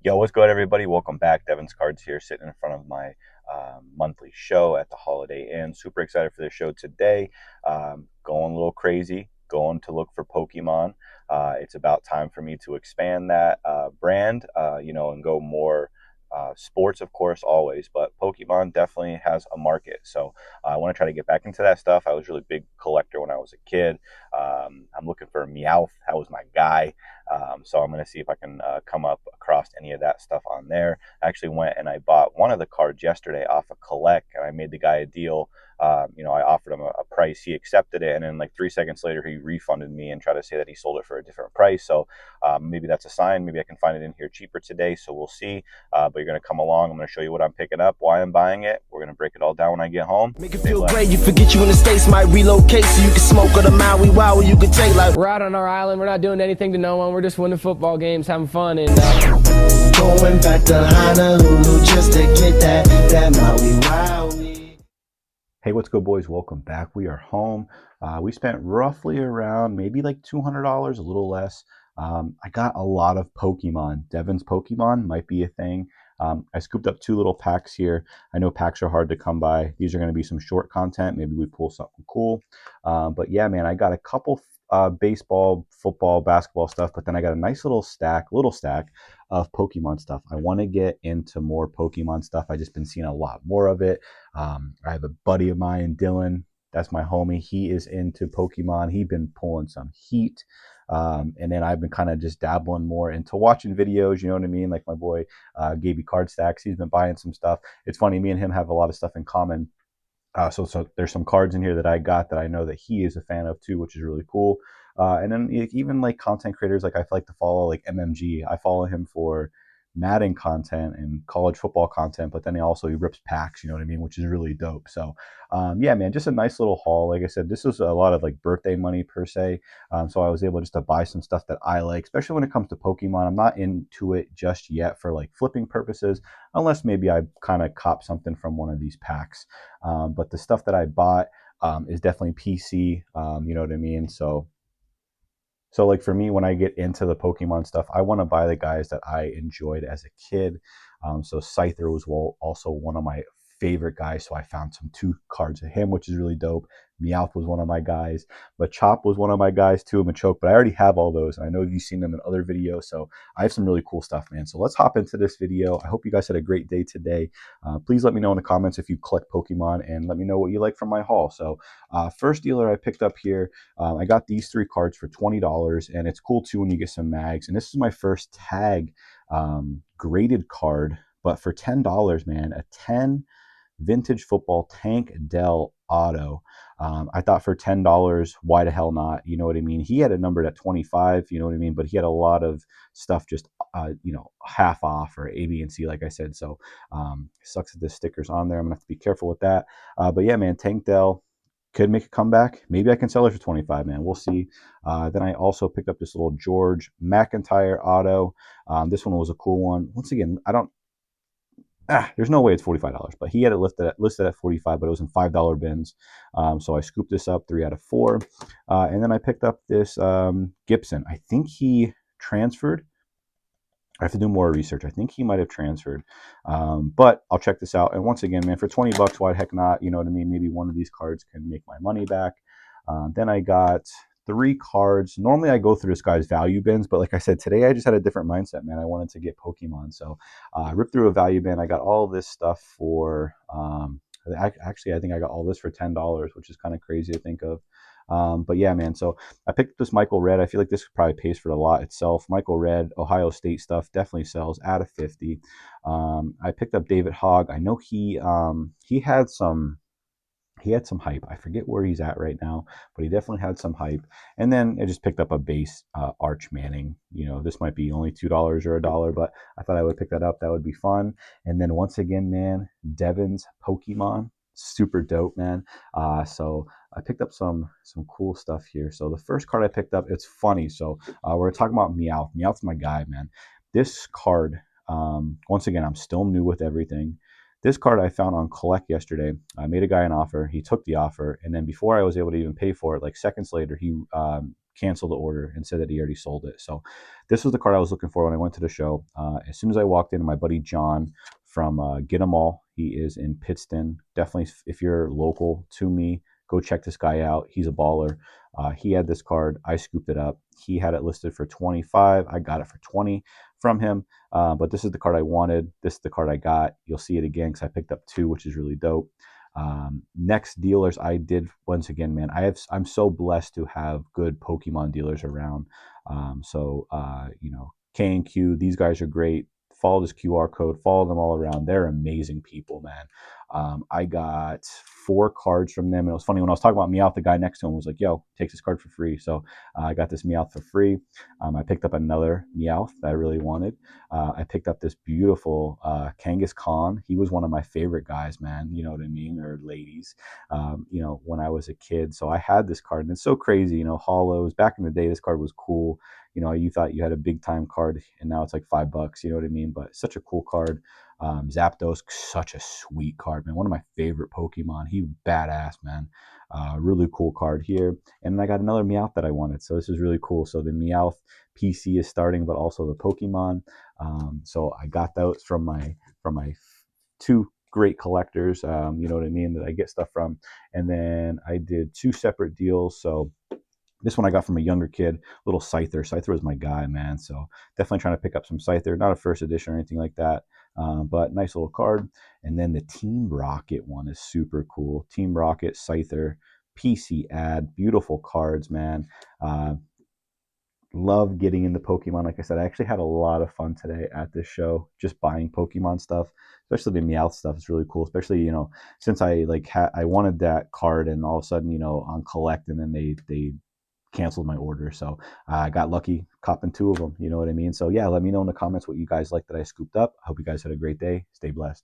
Yo, what's good, everybody? Welcome back. Devenscards here, sitting in front of my monthly show at the Holiday Inn. Super excited for the show today. Going a little crazy, going to look for Pokemon. It's about time for me to expand that brand, and go more sports, of course, always. But Pokemon definitely has a market. So I want to try to get back into that stuff. I was a really big collector when I was a kid. I'm looking for Meowth. That was my guy. So I'm going to see if I can come up across any of that stuff on there. I actually went and I bought one of the cards yesterday off of Collect, and I made the guy a deal. I offered him a price. He accepted it, and then like 3 seconds later, he refunded me and tried to say that he sold it for a different price. So maybe that's a sign. Maybe I can find it in here cheaper today. So we'll see. But you're going to come along. I'm going to show you what I'm picking up, why I'm buying it. We're going to break it all down when I get home. Make it feel great. You forget you in the States, might relocate so you can smoke on the Maui wow you can take like. We're out on our island. We're not doing anything to no one. We're just winning football games, having fun, and Going back to Honolulu just to get that Maui wow. Hey, what's good, boys? Welcome back. We are home. We spent roughly around maybe like $200, a little less. I got a lot of Pokemon. Devin's Pokemon might be a thing. I scooped up 2 little packs here. I know packs are hard to come by. These are going to be some short content. Maybe we pull something cool. But yeah, man, I got a couple baseball, football, basketball stuff, but then I got a nice little stack of Pokemon stuff. I want to get into more Pokemon stuff. I just been seeing a lot more of it. I have a buddy of mine, Dylan. That's my homie. He is into Pokemon. He's been pulling some heat. And then I've been kind of just dabbling more into watching videos, you know what I mean? Like my boy Gaby Card Stacks, he's been buying some stuff. It's funny, me and him have a lot of stuff in common. So there's some cards in here that I got that I know that he is a fan of too, which is really cool. And then even like content creators, like I like to follow like MMG. I follow him for Madden content and college football content, but then he rips packs, you know what I mean, which is really dope. So yeah, man, just a nice little haul. Like I said, this was a lot of like birthday money per se. So I was able just to buy some stuff that I like, especially when it comes to Pokemon. I'm not into it just yet for like flipping purposes, unless maybe I kind of cop something from one of these packs. But the stuff that I bought is definitely PC. You know what I mean? So like for me, when I get into the Pokemon stuff, I want to buy the guys that I enjoyed as a kid. So Scyther was also one of my favorite guys. So I found some 2 cards of him, which is really dope. Meowth was one of my guys. Machop was one of my guys too, Machoke, but I already have all those. And I know you've seen them in other videos. So I have some really cool stuff, man. So let's hop into this video. I hope you guys had a great day today. Please let me know in the comments if you collect Pokemon and let me know what you like from my haul. So first dealer I picked up here, I got these 3 cards for $20, and it's cool too when you get some mags. And this is my first tag graded card, but for $10, man, a 10 vintage football Tank Dell auto. I thought for $10, why the hell not? You know what I mean? He had it numbered at 25, you know what I mean? But he had a lot of stuff just, half off or A, B, and C, like I said. So sucks that the sticker's on there. I'm gonna have to be careful with that. But yeah, man, Tank Dell could make a comeback. Maybe I can sell it for 25, man. We'll see. Then I also picked up this little George McIntyre auto. This one was a cool one. Once again, there's no way it's $45, but he had it listed at 45, but it was in $5 bins. So I scooped this up 3 out of 4. And then I picked up this Gibson. I think he transferred. I have to do more research. I think he might have transferred, but I'll check this out. And once again, man, for 20 bucks, why the heck not? You know what I mean? Maybe one of these cards can make my money back. Then I got 3 cards. Normally I go through this guy's value bins, but like I said, today I just had a different mindset, man. I wanted to get Pokemon. So I ripped through a value bin. I got all this stuff for, actually, I think I got all this for $10, which is kind of crazy to think of. But yeah, man, so I picked up this Michael Red. I feel like this probably pays for the lot itself. Michael Red, Ohio State stuff, definitely sells out of 50. I picked up David Hogg. I know he had some hype. I forget where he's at right now, but he definitely had some hype. And then I just picked up a base Arch Manning. You know, this might be only $2 or $1, but I thought I would pick that up. That would be fun. And then once again, man, Devin's Pokemon, super dope, man. So I picked up some cool stuff here. So the first card I picked up, it's funny. So we're talking about Meowth. Meowth's my guy, man. This card, once again, I'm still new with everything. This card I found on Collect yesterday. I made a guy an offer. He took the offer, and then before I was able to even pay for it, like seconds later, he cancel the order and said that he already sold it. So this was the card I was looking for when I went to the show. As soon as I walked in, my buddy John from Get 'em All, he is in Pittston. Definitely, if you're local to me, go check this guy out. He's a baller. He had this card. I scooped it up. He had it listed for 25. I got it for 20 from him. But this is the card I wanted. This is the card I got. You'll see it again because I picked up two, which is really dope. Next dealers I did once again, man. I'm so blessed to have good Pokemon dealers around. K and Q, these guys are great. Follow this QR code. Follow them all around. They're amazing people, man. I got 4 cards from them. And it was funny when I was talking about Meowth, the guy next to him was like, "Yo, takes this card for free." So I got this Meowth for free. I picked up another Meowth that I really wanted. I picked up this beautiful Kangaskhan. He was one of my favorite guys, man. You know what I mean, or ladies. When I was a kid. So I had this card, and it's so crazy. Hollows. Back in the day, this card was cool. You thought you had a big time card, and now it's like $5. You know what I mean? But such a cool card. Zapdos, such a sweet card, man. One of my favorite Pokemon. He badass, man. Really cool card here. And then I got another Meowth that I wanted. So this is really cool. So the Meowth PC is starting, but also the Pokemon. So I got those from my two great collectors. You know what I mean? That I get stuff from. And then I did 2 separate deals. So this one I got from a younger kid, little Scyther. Scyther was my guy, man. So definitely trying to pick up some Scyther. Not a first edition or anything like that, but nice little card. And then the Team Rocket one is super cool. Team Rocket, Scyther, PC ad, beautiful cards, man. Love getting into Pokemon. Like I said, I actually had a lot of fun today at this show, just buying Pokemon stuff, especially the Meowth stuff. It's really cool, especially since I wanted that card, and all of a sudden on collect, and then they canceled my order. So I got lucky copping 2 of them. You know what I mean? So yeah, let me know in the comments what you guys like that I scooped up. I hope you guys had a great day. Stay blessed.